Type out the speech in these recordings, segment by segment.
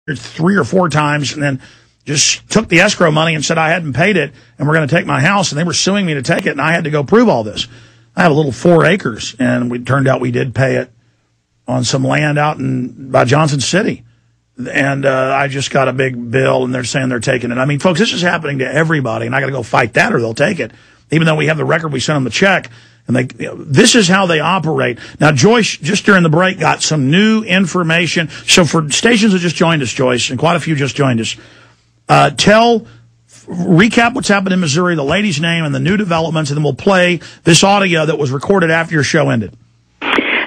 3 or 4 times and then just took the escrow money and said I hadn't paid it and we're going to take my house, and they were suing me to take it, and I had to go prove all this. I have a little 4 acres, and it turned out we did pay it on some land out by Johnson City. And I just got a big bill, and they're saying they're taking it. I mean, folks, this is happening to everybody, and I got to go fight that or they'll take it. Even though we have the record, we sent them the check. And this is how they operate. Now, Joyce, just during the break, got some new information. So for stations that just joined us, Joyce, and quite a few just joined us, recap what's happened in Missouri, the lady's name, and the new developments, and then we'll play this audio that was recorded after your show ended.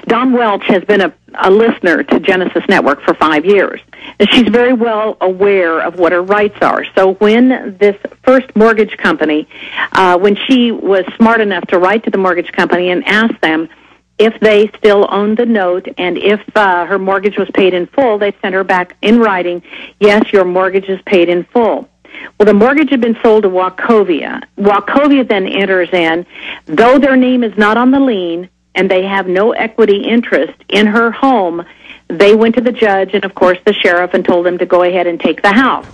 Dawn Welch has been a listener to Genesis Network for 5 years. And she's very well aware of what her rights are. So when this first mortgage company, when she was smart enough to write to the mortgage company and ask them if they still owned the note and if her mortgage was paid in full, they sent her back in writing, yes, your mortgage is paid in full. Well, the mortgage had been sold to Wachovia. Wachovia then enters in, though their name is not on the lien and they have no equity interest in her home, they went to the judge and, of course, the sheriff and told them to go ahead and take the house.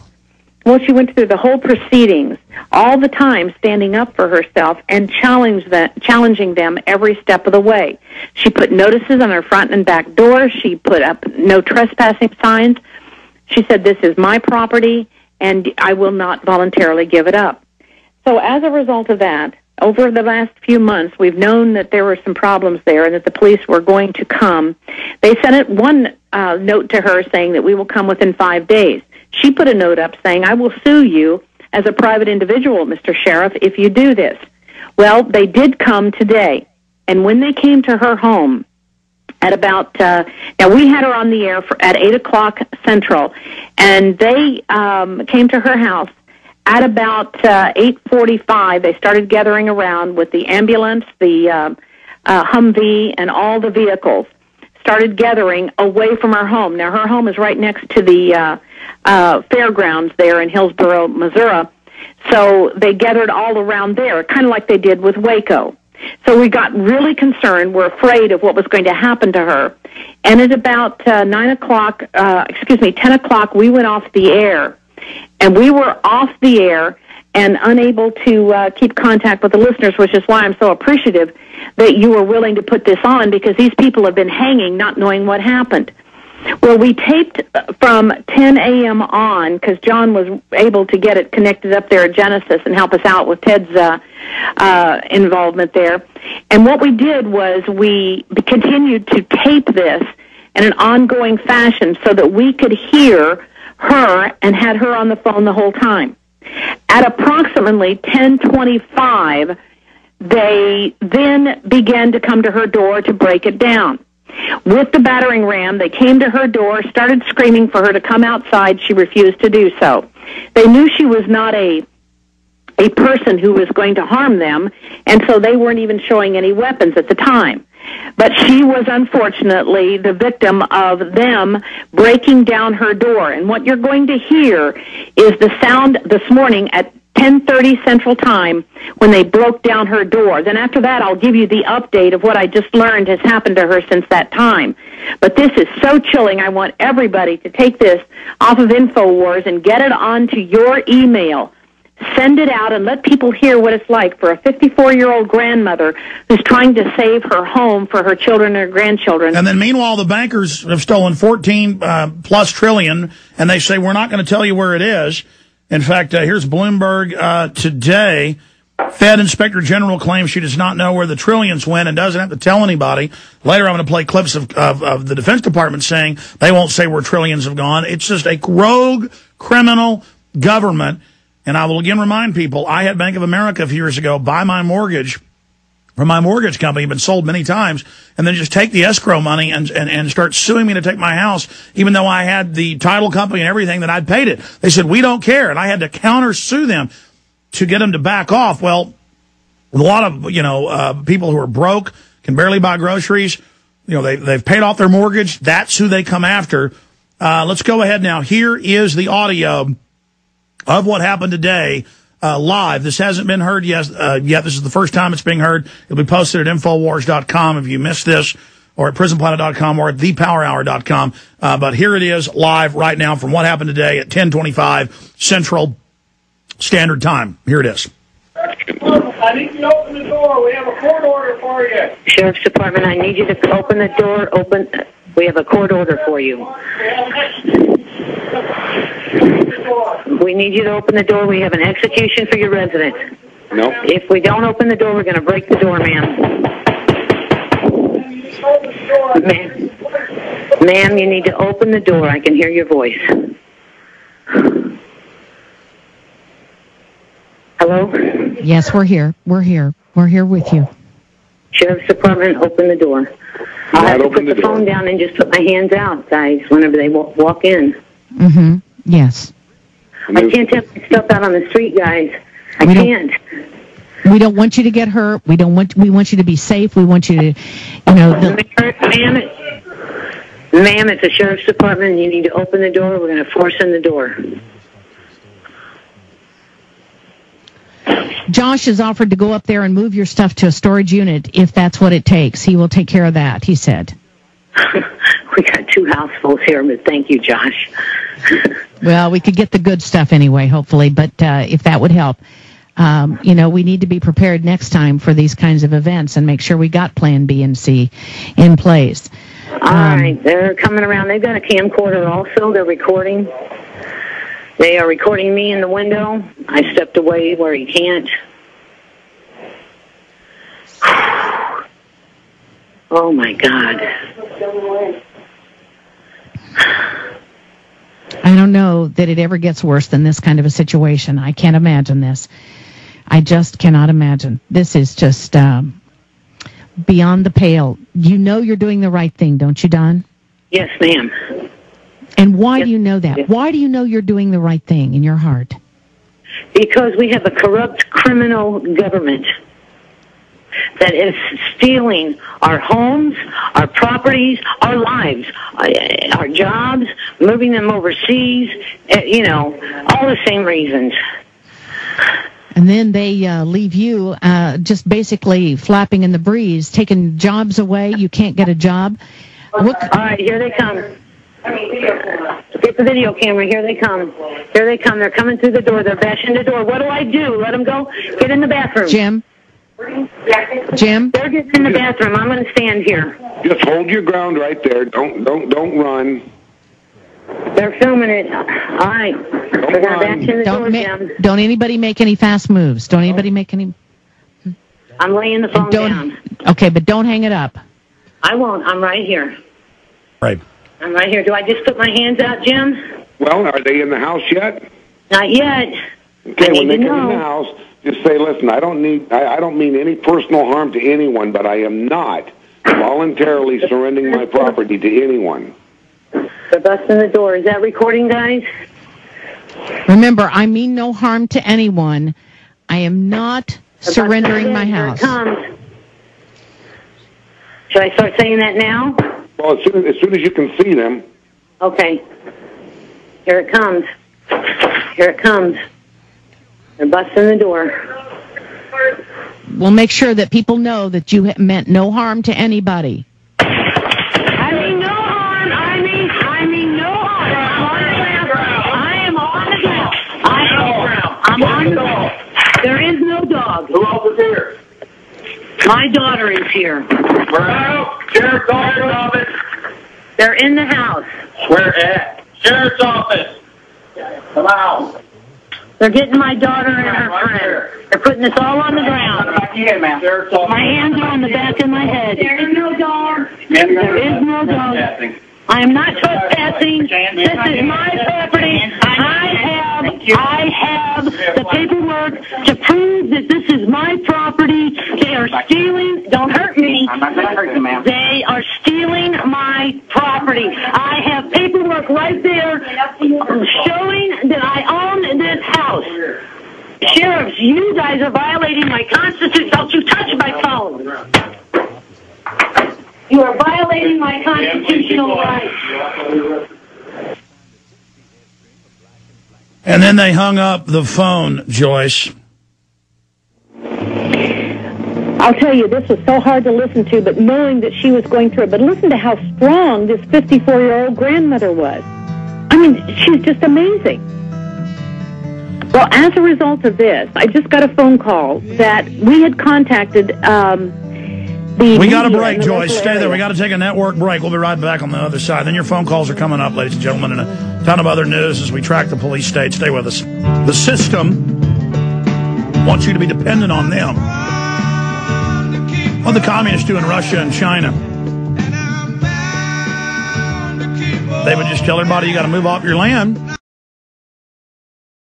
Well, she went through the whole proceedings, all the time standing up for herself and challenging them every step of the way. She put notices on her front and back door. She put up no trespassing signs. She said, this is my property, and I will not voluntarily give it up. So as a result of that, over the last few months, we've known that there were some problems there and that the police were going to come. They sent one note to her saying that we will come within 5 days. She put a note up saying, I will sue you as a private individual, Mr. Sheriff, if you do this. Well, they did come today. And when they came to her home at about, now we had her on the air at 8 o'clock Central, and they came to her house at about 8:45. They started gathering around with the ambulance, the Humvee, and all the vehicles. Started gathering away from her home. Now, her home is right next to the fairgrounds there in Hillsboro, Missouri. So they gathered all around there, kind of like they did with Waco. So we got really concerned. We're afraid of what was going to happen to her. And at about 10 o'clock, we went off the air. And we were off the air and unable to keep contact with the listeners, which is why I'm so appreciative that you were willing to put this on, because these people have been hanging, not knowing what happened. Well, we taped from 10 a.m. on, because John was able to get it connected up there at Genesis and help us out with Ted's involvement there. And what we did was we continued to tape this in an ongoing fashion so that we could hear her and had her on the phone the whole time. At approximately 10:25, they then began to come to her door to break it down. With the battering ram, they came to her door, started screaming for her to come outside. She refused to do so. They knew she was not a person who was going to harm them, and so they weren't even showing any weapons at the time. But she was unfortunately the victim of them breaking down her door. And what you're going to hear is the sound this morning at 10:30 Central Time when they broke down her door. Then after that, I'll give you the update of what I just learned has happened to her since that time. But this is so chilling. I want everybody to take this off of InfoWars and get it onto your email. Send it out and let people hear what it's like for a 54-year-old grandmother who's trying to save her home for her children and her grandchildren. And then meanwhile, the bankers have stolen 14 plus trillion, and they say, we're not going to tell you where it is. In fact, here's Bloomberg today. Fed Inspector General claims she does not know where the trillions went and doesn't have to tell anybody. Later, I'm going to play clips of the Defense Department saying they won't say where trillions have gone. It's just a rogue, criminal government. And I will again remind people, I had Bank of America a few years ago buy my mortgage from my mortgage company, been sold many times, and then just take the escrow money and start suing me to take my house, even though I had the title company and everything that I'd paid it. They said, we don't care. And I had to counter-sue them to get them to back off. Well, a lot of, people who are broke, can barely buy groceries, they've paid off their mortgage. That's who they come after. Let's go ahead now. Here is the audio of what happened today, live. This hasn't been heard yet. This is the first time it's being heard. It'll be posted at Infowars.com if you missed this. or at prisonplanet.com or at thepowerhour.com. But here it is live right now from what happened today at 10:25 Central Standard Time. Here it is. I need you to open the door. We have a court order for you. Sheriff's Department, I need you to open the door. We have a court order for you. We need you to open the door. We have an execution for your residence. No. If we don't open the door, we're going to break the door, ma'am. Ma'am, you need to open the door. I can hear your voice. Hello? Yes, we're here. We're here. We're here with you. Sheriff's Department, open the door. I'll have to put the phone down and just put my hands out, guys, whenever they walk in. Mm-hmm. Yes. I can't have my stuff out on the street, guys. I can't. We don't want you to get hurt. We want you to be safe. We want you to, Ma'am, it's the Sheriff's Department. You need to open the door. We're going to force in the door. Josh has offered to go up there and move your stuff to a storage unit if that's what it takes. He will take care of that, he said. We got 2 housefuls here, but thank you, Josh. Well, we could get the good stuff anyway, hopefully, but if that would help. We need to be prepared next time for these kinds of events and make sure we got Plan B and C in place. All right, they're coming around. They've got a camcorder also. They're recording. They are recording me in the window. I stepped away where he can't. Oh, my God. I don't know that it ever gets worse than this kind of a situation. I can't imagine this. I just cannot imagine. This is just beyond the pale. You know you're doing the right thing, don't you, Don? Yes, ma'am. And why do you know that? Why do you know you're doing the right thing in your heart? Because we have a corrupt criminal government that is stealing our homes, our properties, our lives, our jobs, moving them overseas, all the same reasons. And then they leave you just basically flapping in the breeze, taking jobs away. You can't get a job. All right, here they come. Get the video camera. Here they come. Here they come. They're coming through the door. They're bashing the door. What do I do? Let them go? Get in the bathroom. Jim? They're getting in the bathroom. I'm going to stand here. Just hold your ground right there. Don't run. They're filming it. All right. They're going to bash in the door, Jim. Don't anybody make any fast moves. Don't anybody make any... I'm laying the phone down. Okay, but don't hang it up. I won't. I'm right here. Right. I'm right here. Do I just put my hands out, Jim? Well, are they in the house yet? Not yet. Okay, when they come in the house, just say, listen, I don't mean any personal harm to anyone, but I am not voluntarily surrendering my property to anyone. They're busting the door. Is that recording, guys? Remember, I mean no harm to anyone. I am not surrendering my house. Here it comes. Should I start saying that now? Well, as soon as you can see them. Okay. Here it comes. Here it comes. They're busting the door. We'll make sure that people know that you meant no harm to anybody. I mean no harm. I mean no harm. I am on the ground. I'm on the ground. There is no dog. Who else is here? My daughter is here. Sheriff's office. They're in the house. Where at? Sheriff's office. Come out. They're getting my daughter and her friend. They're putting this all on the ground. My hands are on the back of my head. There is no dog. There is no dog. I am not trespassing. This is my property. I have the paperwork to prove that this is my property. They are stealing. Don't hurt me. I'm not going to hurt you, ma'am. They are stealing my property. I have paperwork right there showing that I own this house. Sheriffs, you guys are violating my constitution. Don't you touch my phone. You are violating my constitutional rights. And then they hung up the phone, Joyce. I'll tell you, this was so hard to listen to, but knowing that she was going through it. But listen to how strong this 54-year-old grandmother was. I mean, she's just amazing. Well, as a result of this, I just got a phone call that we had contacted We got a break, Joyce. Stay there. We got to take a network break. We'll be right back on the other side. Then your phone calls are coming up, ladies and gentlemen, and a ton of other news as we track the police state. Stay with us. The system wants you to be dependent on them. What the communists do in Russia and China. They would just tell everybody you got to move off your land.